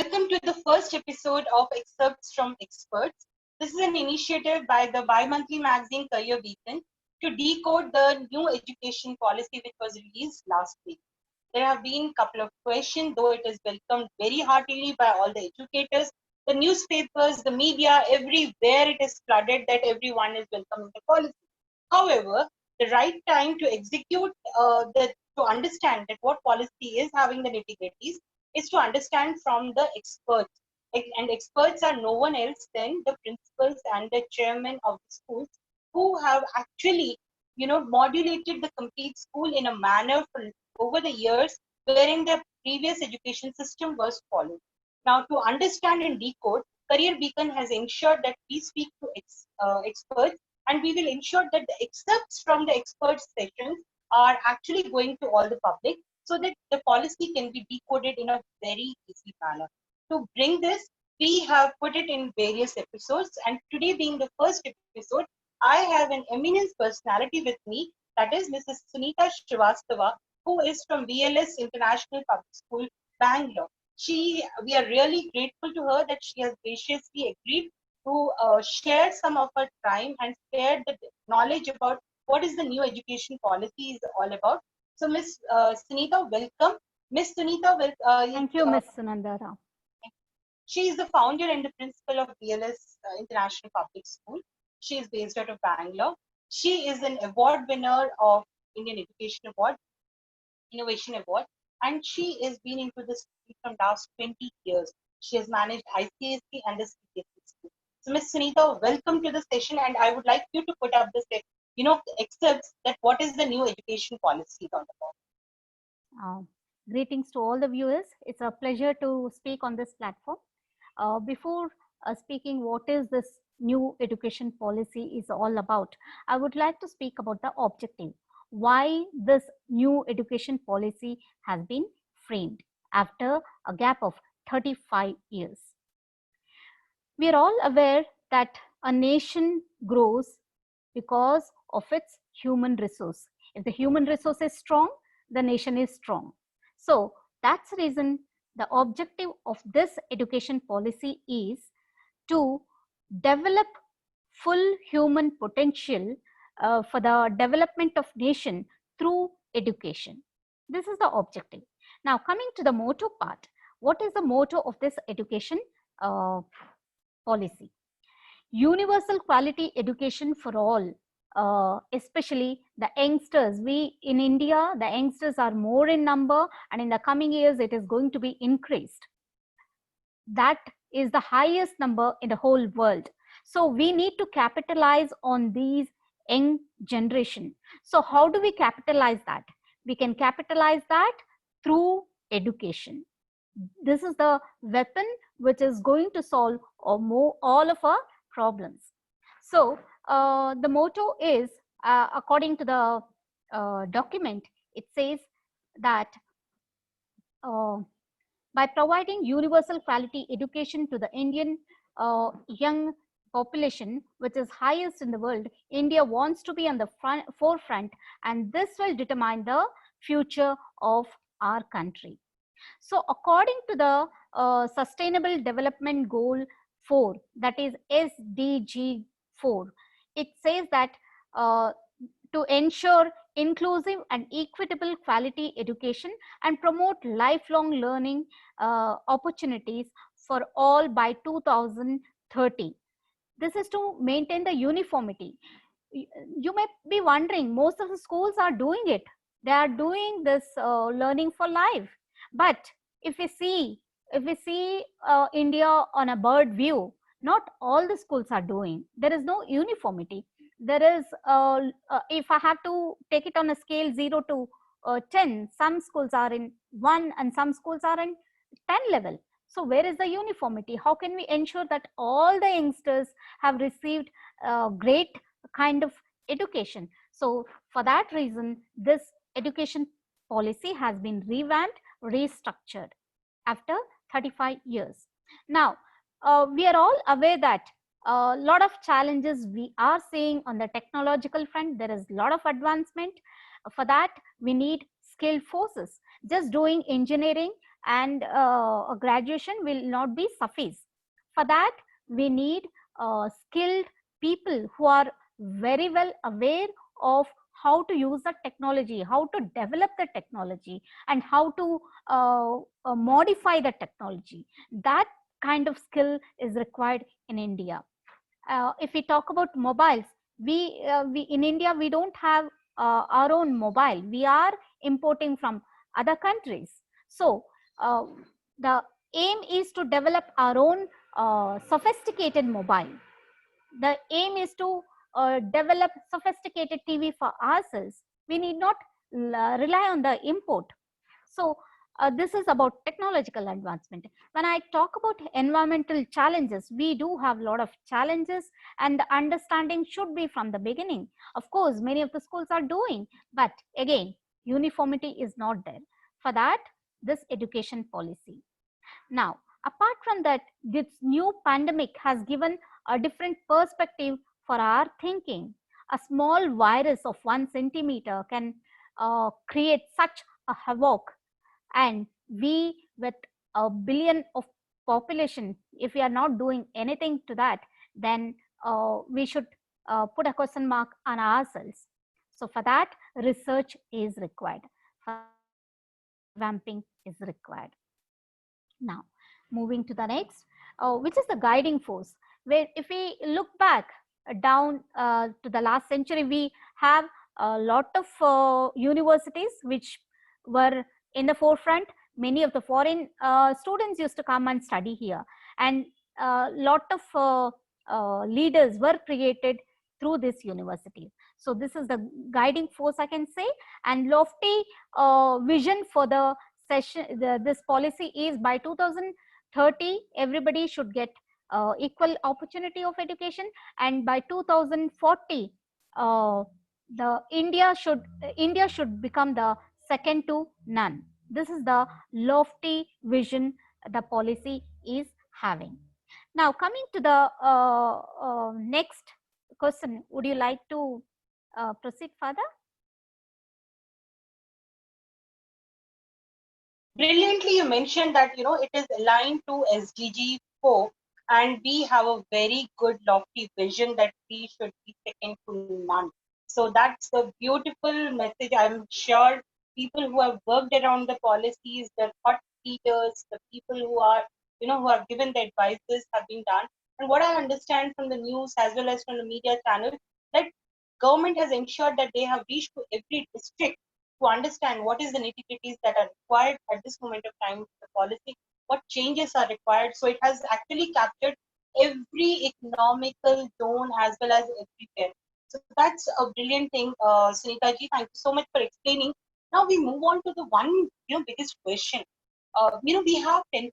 Welcome to the first episode of Excerpts from Experts. This is an initiative by the bi-monthly magazine Career Beacon to decode the new education policy which was released last week. There have been a couple of questions, though it is welcomed very heartily by all the educators, the newspapers, the media, everywhere it is flooded that everyone is welcoming the policy. However, the right time to execute to understand that what policy is having the nitty-gritties is to understand from the experts. And experts are no one else than the principals and the chairman of the schools who have actually, modulated the complete school in a manner for over the years wherein the previous education system was followed. Now, to understand and decode, Career Beacon has ensured that we speak to experts, and we will ensure that the excerpts from the expert sessions are actually going to all the public so that the policy can be decoded in a very easy manner. To bring this, we have put it in various episodes, and today being the first episode, I have an eminent personality with me, that is Mrs. Sunita Srivastava, who is from VLS International Public School, Bangalore. We are really grateful to her that she has graciously agreed to share some of her time and share the knowledge about what is the new education policy is all about. So, Miss Sunita, welcome. Miss Sunita, thank you, Miss Sunandara. She is the founder and the principal of BLS International Public School. She is based out of Bangalore. She is an award winner of Indian Education Award, Innovation Award, and she has been into this from last 20 years. She has managed ICSE and the CBSE school. So, Ms. Sunita, welcome to the session, and I would like you to put up this, excerpts that what is the new education policy all about. Greetings to all the viewers. It's a pleasure to speak on this platform. Before speaking what is this new education policy is all about, I would like to speak about the objective. Why this new education policy has been framed after a gap of 35 years. We are all aware that a nation grows because of its human resource. If the human resource is strong, the nation is strong. So that's the reason the objective of this education policy is to develop full human potential for the development of nation through education. This is the objective. Now coming to the motto part, what is the motto of this education policy? Universal quality education for all, especially the youngsters. We in India, the youngsters are more in number, and in the coming years it is going to be increased. That is the highest number in the whole world. So we need to capitalize on these young generation. So how do we capitalize that? We can capitalize that through education. This is the weapon which is going to solve all of our problems. So the motto is, according to the document, it says that by providing universal quality education to the Indian young population, which is highest in the world, India wants to be on the forefront, and this will determine the future of our country. So according to the Sustainable Development Goal 4, that is SDG 4, it says that to ensure inclusive and equitable quality education and promote lifelong learning opportunities for all by 2030. This is to maintain the uniformity. You may be wondering, most of the schools are doing it. They are doing this learning for life. But if we see India on a bird view, not all the schools are doing. There is no uniformity. There is, if I have to take it on a scale 0 to 10, some schools are in 1 and some schools are in 10 level. So where is the uniformity? How can we ensure that all the youngsters have received great kind of education? So for that reason, this education policy has been revamped, restructured after 35 years. Now, we are all aware that a lot of challenges we are seeing on the technological front. There is a lot of advancement. For that, we need skilled forces. Just doing engineering and a graduation will not be suffice. For that, we need skilled people who are very well aware of how to use the technology, how to develop the technology, and how to modify the technology. That kind of skill is required in India. If we talk about mobiles, we in India, we don't have our own mobile. We are importing from other countries. So the aim is to develop our own sophisticated mobile. The aim is to develop sophisticated TV for ourselves. We need not rely on the import. So this is about technological advancement. When I talk about environmental challenges, we do have a lot of challenges, and the understanding should be from the beginning. Of course, many of the schools are doing, but again, uniformity is not there. For that, this education policy. Now, apart from that, this new pandemic has given a different perspective for our thinking. A small virus of 1 centimeter can create such a havoc, and we with a billion of population, if we are not doing anything to that, then we should put a question mark on ourselves. So for that, research is required. Revamping is required. Now, moving to the next, which is the guiding force. Where if we look back down to the last century, we have a lot of universities which were in the forefront. Many of the foreign students used to come and study here, and a lot of leaders were created through this university. So this is the guiding force, I can say. And lofty vision for the session, this policy is by 2030 everybody should get equal opportunity of education, and by 2040 the India should become the second to none. This is the lofty vision the policy is having. Now, coming to the next question, would you like to proceed further? Brilliantly, you mentioned that it is aligned to SDG 4, and we have a very good lofty vision that we should be second to none. So that's the beautiful message. I'm sure people who have worked around the policies, the thought leaders, the people who are who have given the advices have been done. And what I understand from the news as well as from the media channel, that government has ensured that they have reached to every district to understand what is the nitty-gritties that are required at this moment of time for the policy, what changes are required. So it has actually captured every economical zone as well as everywhere. So that's a brilliant thing, Sunita ji. Thank you so much for explaining. Now we move on to the one biggest question. We have 10+2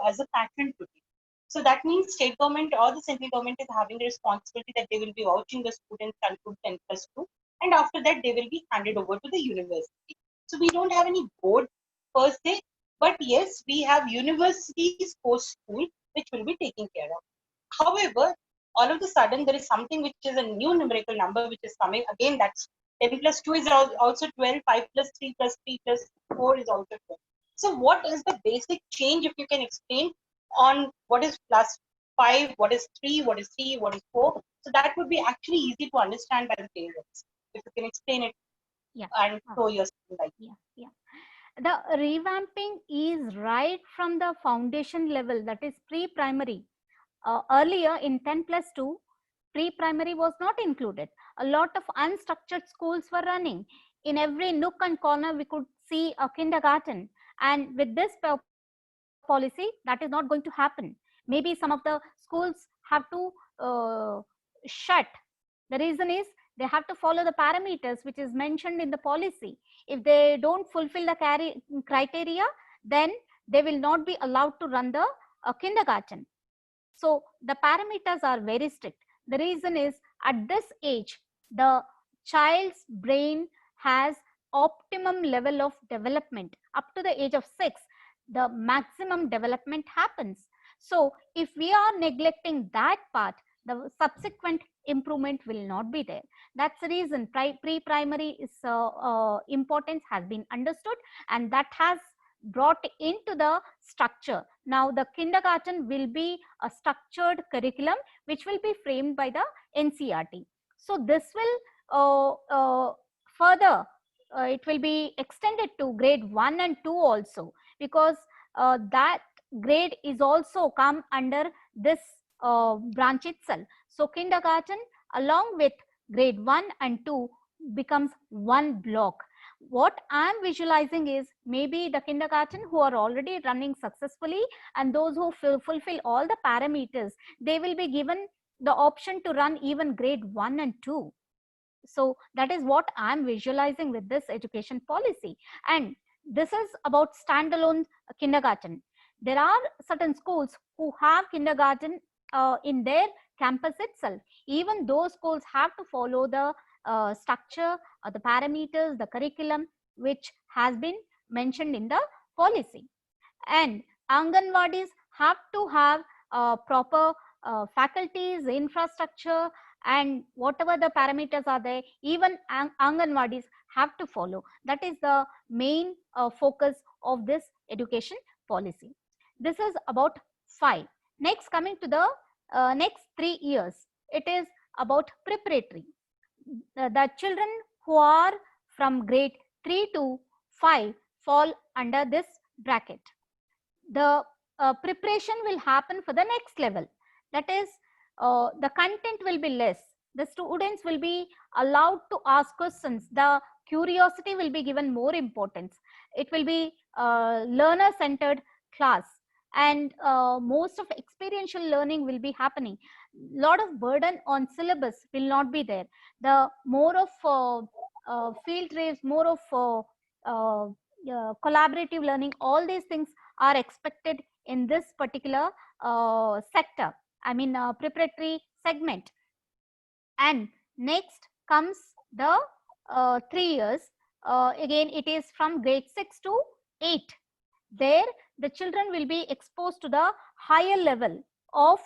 as a pattern today. So that means state government or the central government is having the responsibility that they will be vouching the students until 10+2, and after that they will be handed over to the university. So we don't have any board per se, but yes, we have universities post school which will be taking care of. However, all of a sudden there is something which is a new numerical number which is coming. Again, that's 10+2 is also 12, 5+3 plus 3 plus 4 is also 12. So what is the basic change, if you can explain, on what is +5, what is 3, what is 3, what is 4? So that would be actually easy to understand by the parents. If you can explain it and show your like. Yeah. The revamping is right from the foundation level, that is pre-primary. Earlier in 10+2, pre-primary was not included. A lot of unstructured schools were running. In every nook and corner, we could see a kindergarten. And with this policy, that is not going to happen. Maybe some of the schools have to shut. The reason is they have to follow the parameters which is mentioned in the policy. If they don't fulfill the criteria, then they will not be allowed to run the kindergarten. So the parameters are very strict. The reason is at this age, the child's brain has optimum level of development. Up to the age of 6, the maximum development happens. So if we are neglecting that part, the subsequent improvement will not be there. That's the reason pre-primary is importance has been understood, and that has brought into the structure. Now the kindergarten will be a structured curriculum which will be framed by the NCERT. So this will further it will be extended to grade 1 and 2 also, because that grade is also come under this branch itself. So kindergarten along with grade 1 and 2 becomes one block. What I'm visualizing is maybe the kindergarten who are already running successfully, and those who fulfill all the parameters, they will be given the option to run even grade 1 and 2. So that is what I'm visualizing with this education policy. And this is about standalone kindergarten. There are certain schools who have kindergarten in their campus itself. Even those schools have to follow the structure, the parameters, the curriculum which has been mentioned in the policy. And Anganwadis have to have proper faculties, infrastructure, and whatever the parameters are there, even Anganwadis have to follow. That is the main focus of this education policy. This is about 5. Next, coming to the next 3 years, it is about preparatory. The children who are from grade 3 to 5 fall under this bracket. The preparation will happen for the next level. That is, the content will be less. The students will be allowed to ask questions. The curiosity will be given more importance. It will be learner-centered class, and most of experiential learning will be happening. Lot of burden on syllabus will not be there. The more of field trips, more of collaborative learning, all these things are expected in this particular sector, I mean preparatory segment. And next comes the 3 years. Again, it is from grade 6 to 8. There the children will be exposed to the higher level of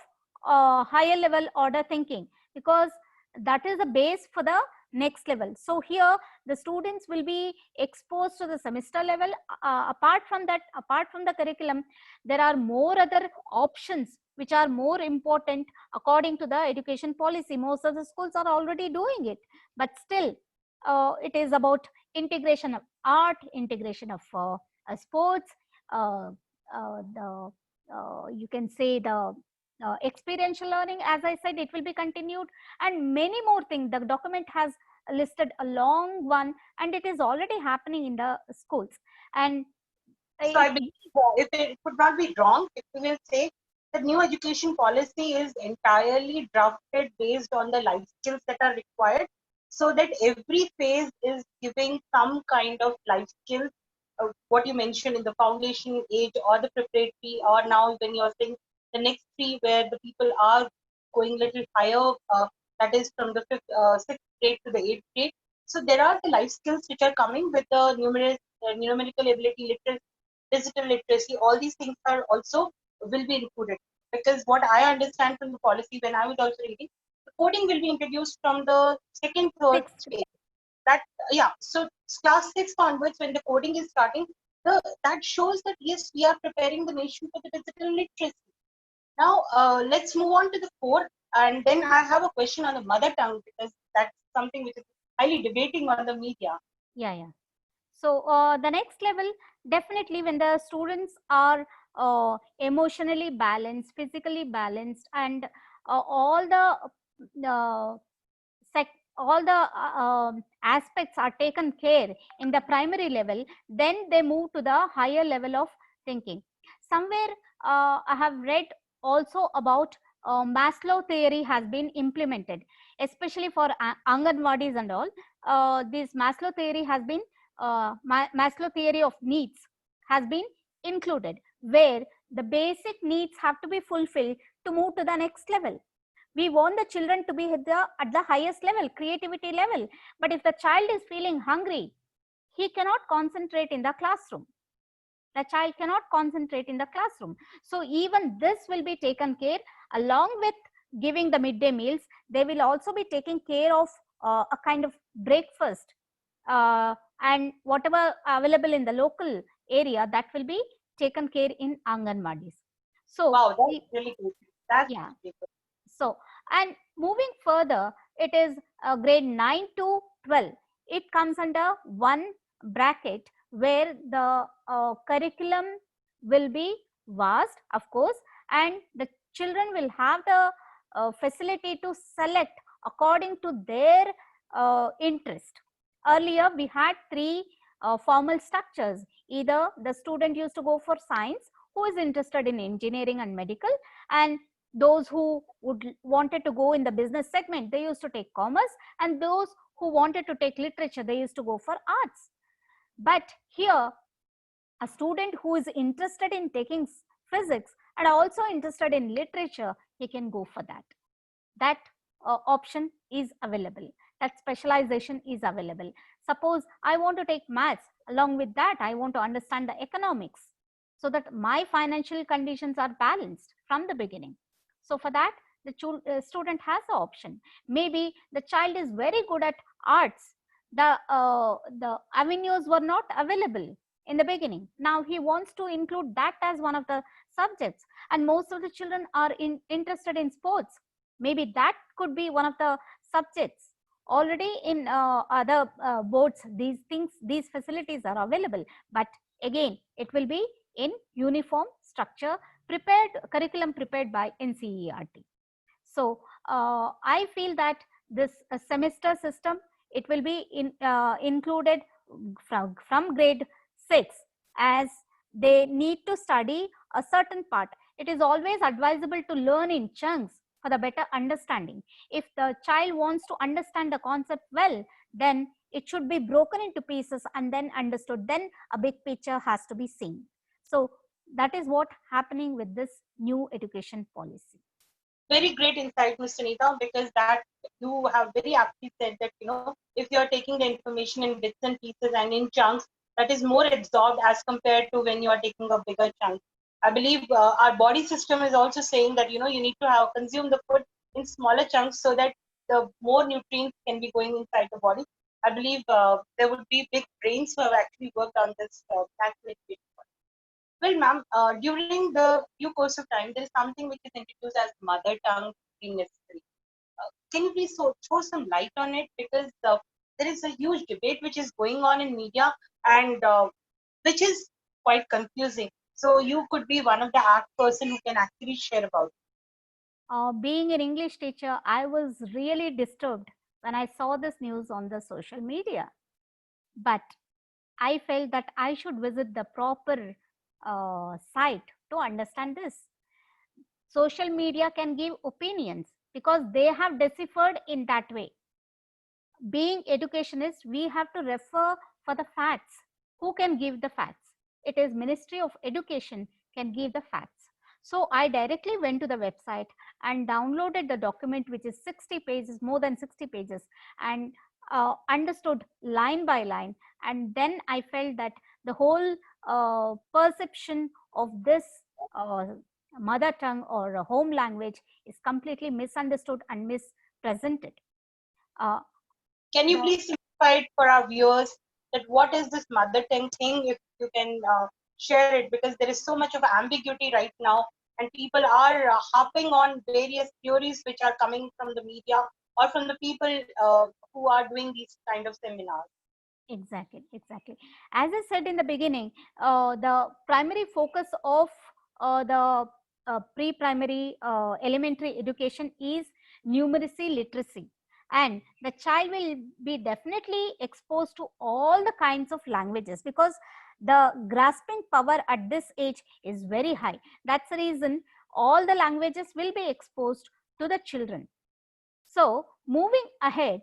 higher level order thinking, because that is the base for the next level. So here the students will be exposed to the semester level. Apart from that, apart from the curriculum, there are more other options which are more important according to the education policy. Most of the schools are already doing it, but still it is about integration of art, integration of sports, you can say the experiential learning. As I said, it will be continued, and many more things. The document has listed a long one, and it is already happening in the schools. And so I believe if it could not be wrong if we will say the new education policy is entirely drafted based on the life skills that are required, so that every phase is giving some kind of life skills. What you mentioned in the foundation age or the preparatory, or now when you're saying the next 3 where the people are going little higher, that is from the 6th grade to the 8th grade. So there are the life skills which are coming with the numerical ability, digital literacy. All these things are also will be included, because what I understand from the policy when I was also reading, the coding will be introduced from the 2nd, 3rd stage. That so class 6 onwards, when the coding is starting, that shows that yes, we are preparing the nation for the digital literacy. Now let's move on to the 4th, and then I have a question on the mother tongue, because that's something which is highly debating on the media. Yeah. So the next level, definitely when the students are emotionally balanced, physically balanced, and all the aspects are taken care in the primary level, then they move to the higher level of thinking. Somewhere I have read also about Maslow theory has been implemented, especially for Anganwadis and all. This Maslow theory has been Maslow theory of needs has been included, where the basic needs have to be fulfilled to move to the next level. We want the children to be at the highest level, creativity level. But if the child is feeling hungry, he cannot concentrate in the classroom. The child cannot concentrate in the classroom. So even this will be taken care. Along with giving the midday meals, they will also be taking care of a kind of breakfast and whatever available in the local area that will be taken care in Anganwadis. So Wow, that's really good. That's yeah. really good. So, and moving further, it is grade 9 to 12. It comes under one bracket where the curriculum will be vast, of course, and the children will have the facility to select according to their interest. Earlier, we had three formal structures. Either the student used to go for science, who is interested in engineering and medical, and those who wanted to go in the business segment, they used to take commerce, and those who wanted to take literature, they used to go for arts. But here, a student who is interested in taking physics and also interested in literature, he can go for that. That option is available. That specialization is available. Suppose I want to take maths, along with that I want to understand the economics, so that my financial conditions are balanced from the beginning. So for that, the student has the option. Maybe the child is very good at arts. The avenues were not available in the beginning. Now he wants to include that as one of the subjects, and most of the children are interested in sports. Maybe that could be one of the subjects. Already in other boards, these facilities are available, but again, it will be in uniform structure, curriculum prepared by NCERT. So I feel that this semester system, it will be included from grade 6, as they need to study a certain part. It is always advisable to learn in chunks for the better understanding. If the child wants to understand the concept well, then it should be broken into pieces and then understood. Then a big picture has to be seen. So that is what happening with this new education policy. Very great insight, Mr. Nita, because that you have very aptly said that, if you're taking the information in bits and pieces and in chunks, that is more absorbed as compared to when you are taking a bigger chunk. I believe our body system is also saying that, you need to have consume the food in smaller chunks so that the more nutrients can be going inside the body. I believe there would be big brains who have actually worked on this calculation. Well, ma'am, during the due course of time, there is something which is introduced as mother tongue necessary. Can you please throw some light on it? Because there is a huge debate which is going on in media, and which is quite confusing. So you could be one of the apt person who can actually share about it. Being an English teacher, I was really disturbed when I saw this news on the social media. But I felt that I should visit the proper site to understand this. Social media can give opinions because they have deciphered in that way. Being educationists, we have to refer for the facts. Who can give the facts? It is Ministry of Education can give the facts. So I directly went to the website and downloaded the document, which is 60 pages, more than 60 pages, and understood line by line. And then I felt that the whole perception of this mother tongue or a home language is completely misunderstood and mispresented. Can you please simplify it for our viewers that what is this mother tongue thing, if you can share it, because there is so much of ambiguity right now, and people are harping on various theories which are coming from the media or from the people who are doing these kind of seminars. Exactly. As I said in the beginning, the primary focus of the pre-primary elementary education is numeracy literacy, and the child will be definitely exposed to all the kinds of languages because the grasping power at this age is very high. That's the reason all the languages will be exposed to the children. So moving ahead,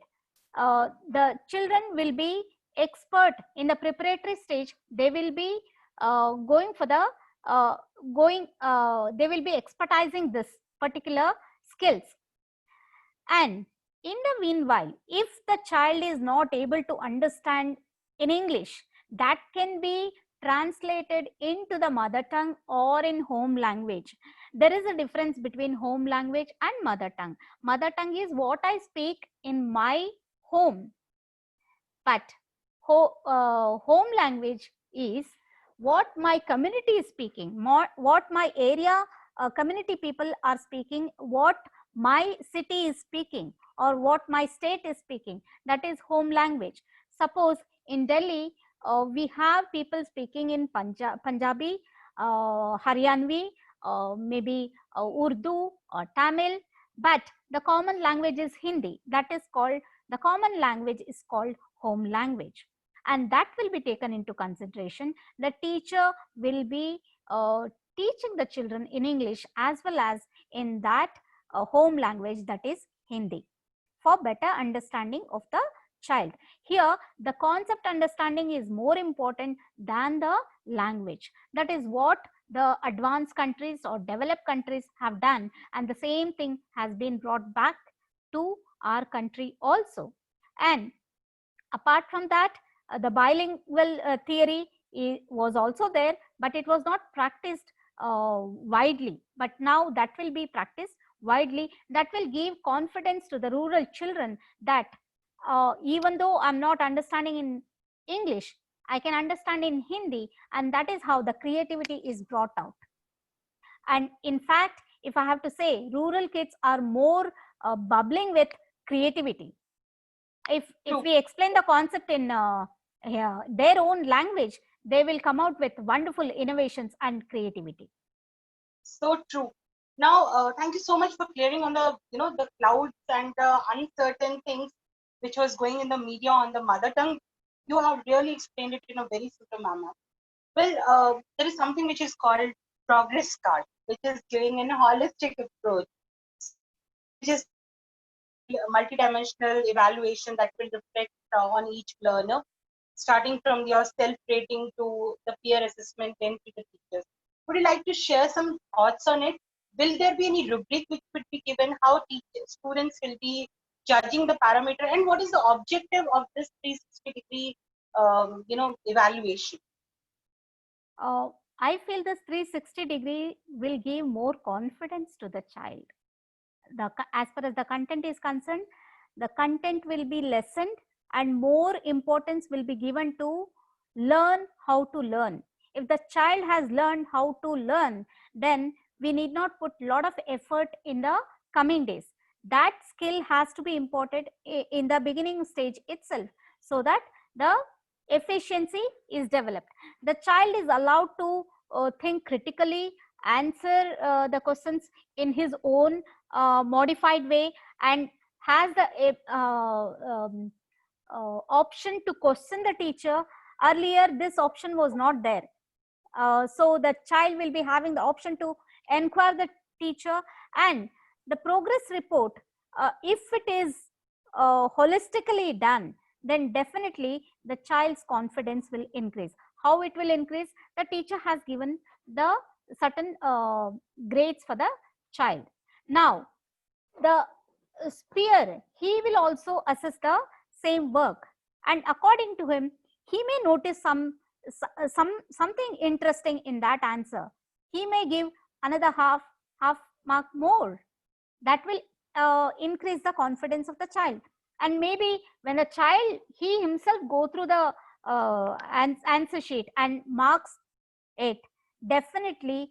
the children will be expert in the preparatory stage. They will be going for the they will be expertising this particular skills. And in the meanwhile, if the child is not able to understand in English, that can be translated into the mother tongue or in home language. There is a difference between home language and mother tongue. Mother tongue is what I speak in my home, but home language is what my community is speaking, what my area community people are speaking, what my city is speaking, or what my state is speaking. That is home language. Suppose in Delhi, we have people speaking in Punjabi, Haryanvi, maybe Urdu or Tamil, but the common language is Hindi. That is called, the common language is called home language, and that will be taken into consideration. The teacher will be teaching the children in English as well as in that home language, that is Hindi, for better understanding of the child. Here the concept understanding is more important than the language. That is what the advanced countries or developed countries have done, and the same thing has been brought back to our country also. And apart from that, the bilingual theory was also there, but it was not practiced widely. But now that will be practiced widely. That will give confidence to the rural children that even though I'm not understanding in English, I can understand in Hindi, and that is how the creativity is brought out. And in fact, if I have to say, rural kids are more bubbling with creativity. If we explain the concept in their own language, they will come out with wonderful innovations and creativity. So true. Now, thank you so much for clearing on the, the clouds and the uncertain things which was going in the media on the mother tongue. You have really explained it in a very super manner. Well, there is something which is called progress card, which is giving a holistic approach, which is multidimensional evaluation that will reflect on each learner, starting from your self-rating to the peer assessment, then to the teachers. Would you like to share some thoughts on it? Will there be any rubric which would be given, how students will be judging the parameter, and what is the objective of this 360-degree evaluation? I feel this 360-degree will give more confidence to the child. As far as the content is concerned, the content will be lessened and more importance will be given to learn how to learn. If the child has learned how to learn, then we need not put a lot of effort in the coming days. That skill has to be imported in the beginning stage itself, so that the efficiency is developed. The child is allowed to think critically, answer the questions in his own modified way, and has the option to question the teacher. Earlier this option was not there, so the child will be having the option to inquire the teacher. And the progress report, if it is holistically done, then definitely the child's confidence will increase. How it will increase? The teacher has given the certain grades for the child. Now the peer, he will also assess the same work, and according to him, he may notice something interesting in that answer. He may give another half mark more. That will increase the confidence of the child. And maybe when the child, he himself go through the answer sheet and marks it, definitely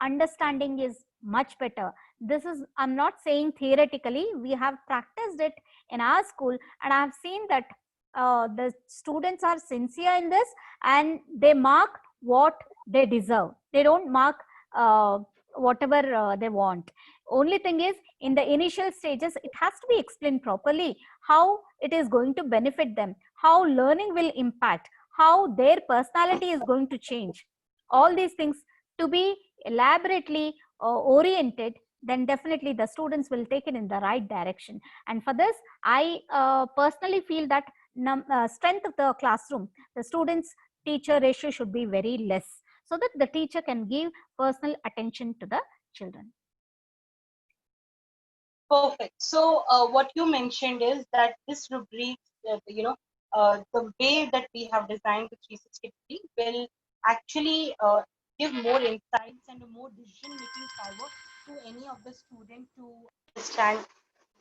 understanding is much better. This is, I'm not saying theoretically, we have practiced it in our school, and I have seen that the students are sincere in this, and they mark what they deserve. They don't mark whatever they want. Only thing is, in the initial stages, it has to be explained properly how it is going to benefit them, how learning will impact, how their personality is going to change. All these things to be elaborately oriented, then definitely the students will take it in the right direction. And for this, I personally feel that strength of the classroom, the students teacher ratio should be very less, so that the teacher can give personal attention to the children. Perfect. So what you mentioned is that this rubric, the way that we have designed the 360 will actually give more insights and a more decision-making power to any of the students to understand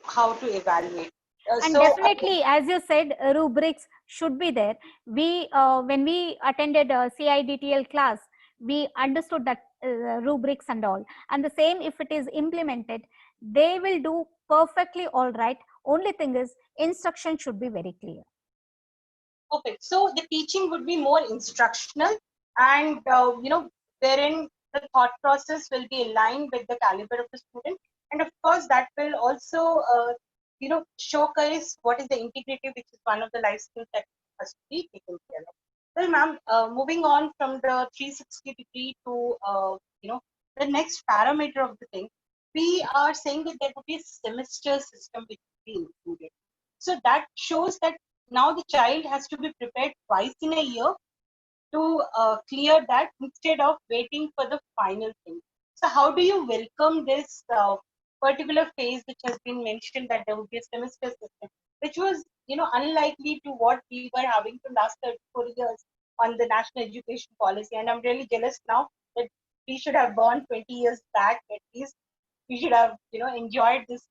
how to evaluate. And So definitely, as you said, rubrics should be there. We, when we attended a CIDTL class, we understood that rubrics and all. And the same, if it is implemented, they will do perfectly all right. Only thing is, instruction should be very clear. perfect. So the teaching would be more instructional, and wherein the thought process will be aligned with the caliber of the student, and of course that will also showcase what is the integrity, which is one of the life skills that has to be taken care of. Well, ma'am, moving on from the 360 degree to the next parameter of the thing, we are saying that there would be a semester system which will be included. So that shows that now the child has to be prepared twice in a year to clear that instead of waiting for the final thing. So how do you welcome this particular phase which has been mentioned, that there would be a semester system, which was unlikely to what we were having for last 34 years on the national education policy? And I'm really jealous now that we should have gone 20 years back at least. We should have enjoyed this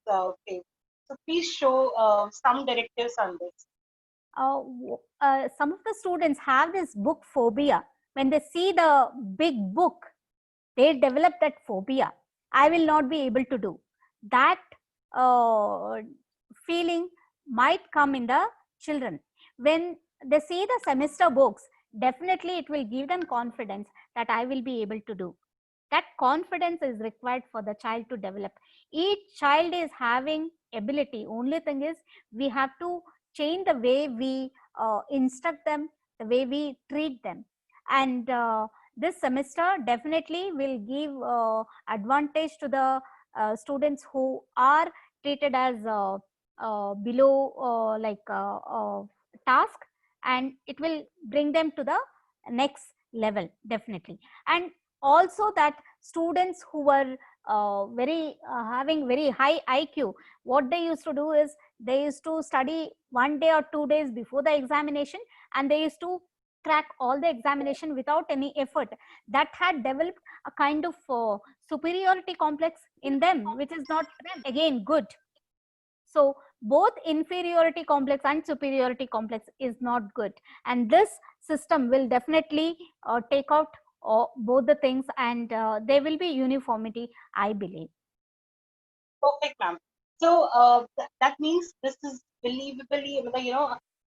phase. So please show some directives on this. Some of the students have this book phobia. When they see the big book, they develop that phobia. I will not be able to do that. Feeling might come in the children when they see the semester books. Definitely it will give them confidence that I will be able to do. That confidence is required for the child to develop. Each child is having ability. Only thing is, we have to change the way we instruct them, the way we treat them. And this semester definitely will give advantage to the students who are treated as below task, and it will bring them to the next level, definitely. And also that students who were very having very high IQ, what they used to do is, they used to study 1 day or 2 days before the examination, and they used to crack all the examination without any effort. That had developed a kind of superiority complex in them, which is not again good. So both inferiority complex and superiority complex is not good, and this system will definitely take out both the things, and there will be uniformity, I believe. Perfect, ma'am. So that means this is believably,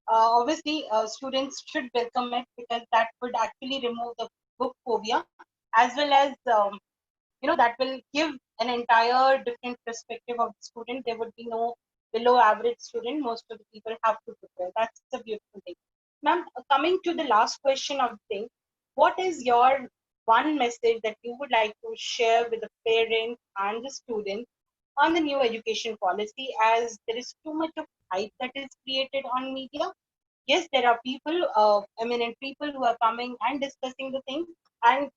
obviously students should welcome it, because that would actually remove the book phobia, as well as that will give an entire different perspective of the student. There would be no below average student. Most of the people have to prepare. That's a beautiful thing. Ma'am, coming to the last question of the thing, what is your one message that you would like to share with the parents and the students on the new education policy, as there is too much of hype that is created on media? Yes, there are people, eminent people who are coming and discussing the thing, and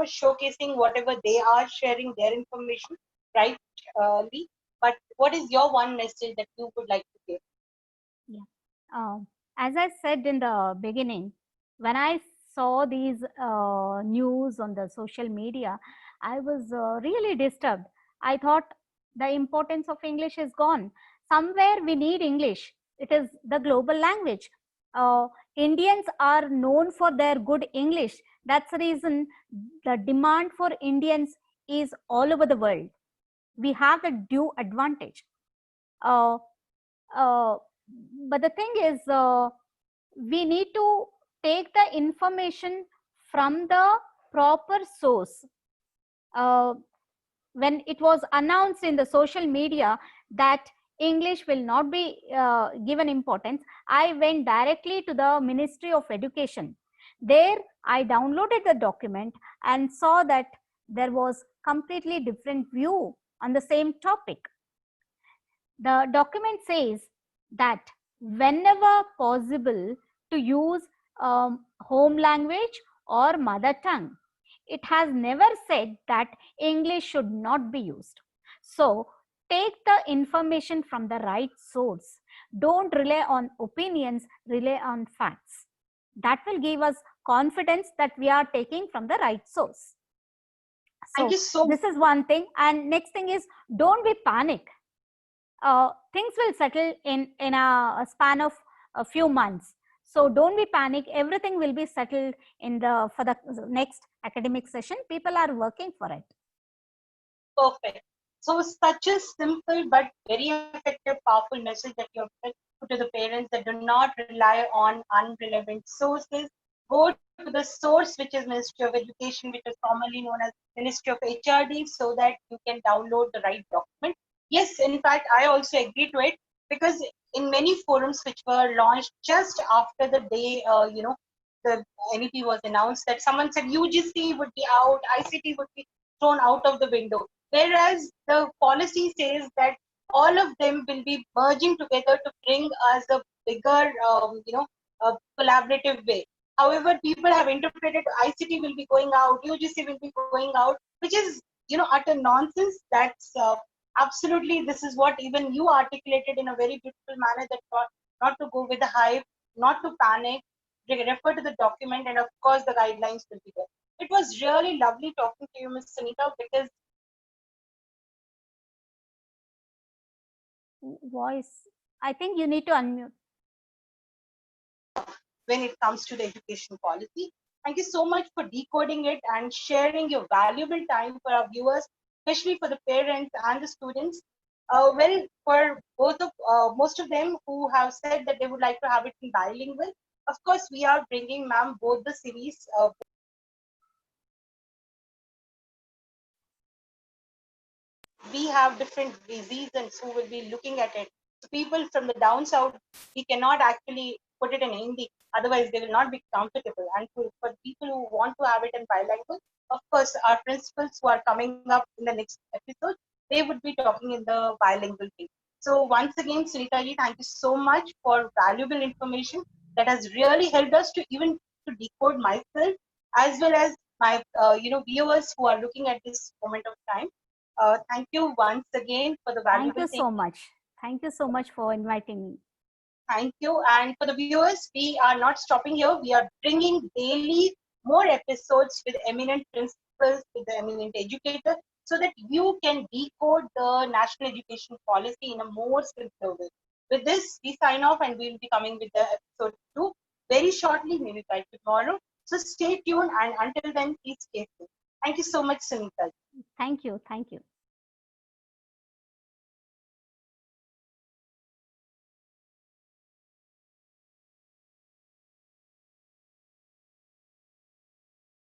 showcasing whatever they are, sharing their information rightly. But what is your one message that you would like to give? Yeah. As I said in the beginning, when I saw these news on the social media, I was really disturbed. I thought the importance of English is gone. Somewhere we need English. It is the global language. Indians are known for their good English. That's the reason the demand for Indians is all over the world. We have the due advantage. Uh, uh, but the thing is, we need to take the information from the proper source. When it was announced in the social media that English will not be given importance, I went directly to the Ministry of Education. There I downloaded the document and saw that there was completely different view on the same topic. The document says that whenever possible, to use home language or mother tongue. It has never said that English should not be used. So take the information from the right source. Don't rely on opinions, rely on facts. That will give us confidence that we are taking from the right source. Thank So you so this is one thing. And next thing is, don't be panic. things will settle in a span of a few months. So don't be panic. Everything will be settled for the next academic session. People are working for it. Perfect. So such a simple but very effective, powerful message that you have put to the parents, that do not rely on unrelevant sources. Go to the source, which is Ministry of Education, which is formerly known as Ministry of HRD, so that you can download the right document. Yes, in fact, I also agree to it, because in many forums which were launched just after the day, the NEP was announced, that someone said UGC would be out, ICT would be thrown out of the window. Whereas the policy says that all of them will be merging together to bring us a bigger, collaborative way. However, people have interpreted ICT will be going out, UGC will be going out, which is, utter nonsense. That's absolutely, this is what even you articulated in a very beautiful manner, that not to go with the hype, not to panic, refer to the document, and of course the guidelines will be there. It was really lovely talking to you, Ms. Sunita, because Voice. I think you need to unmute. when it comes to the education policy. Thank you so much for decoding it and sharing your valuable time for our viewers, especially for the parents and the students. Well, for both of most of them who have said that they would like to have it in bilingual, of course, we are bringing, ma'am, both the series. We have different reasons who will be looking at it. So people from the down south, we cannot actually put it in Hindi, otherwise they will not be comfortable. And for people who want to have it in bilingual, of course, our principals who are coming up in the next episode, they would be talking in the bilingual thing. So once again, Sunita ji, thank you so much for valuable information that has really helped us to even to decode myself, as well as my viewers who are looking at this moment of time. Thank you once again for the Thank valuable you thing. so much. Thank you so much for inviting me. Thank you. And for the viewers, we are not stopping here. We are bringing daily more episodes with eminent principals, with the eminent educators, so that you can decode the national education policy in a more simpler way. With this, we sign off, and we will be coming with the episode 2 very shortly, maybe by tomorrow. So stay tuned, and until then, please stay safe. Thank you so much, Sunita. Thank you. Thank you.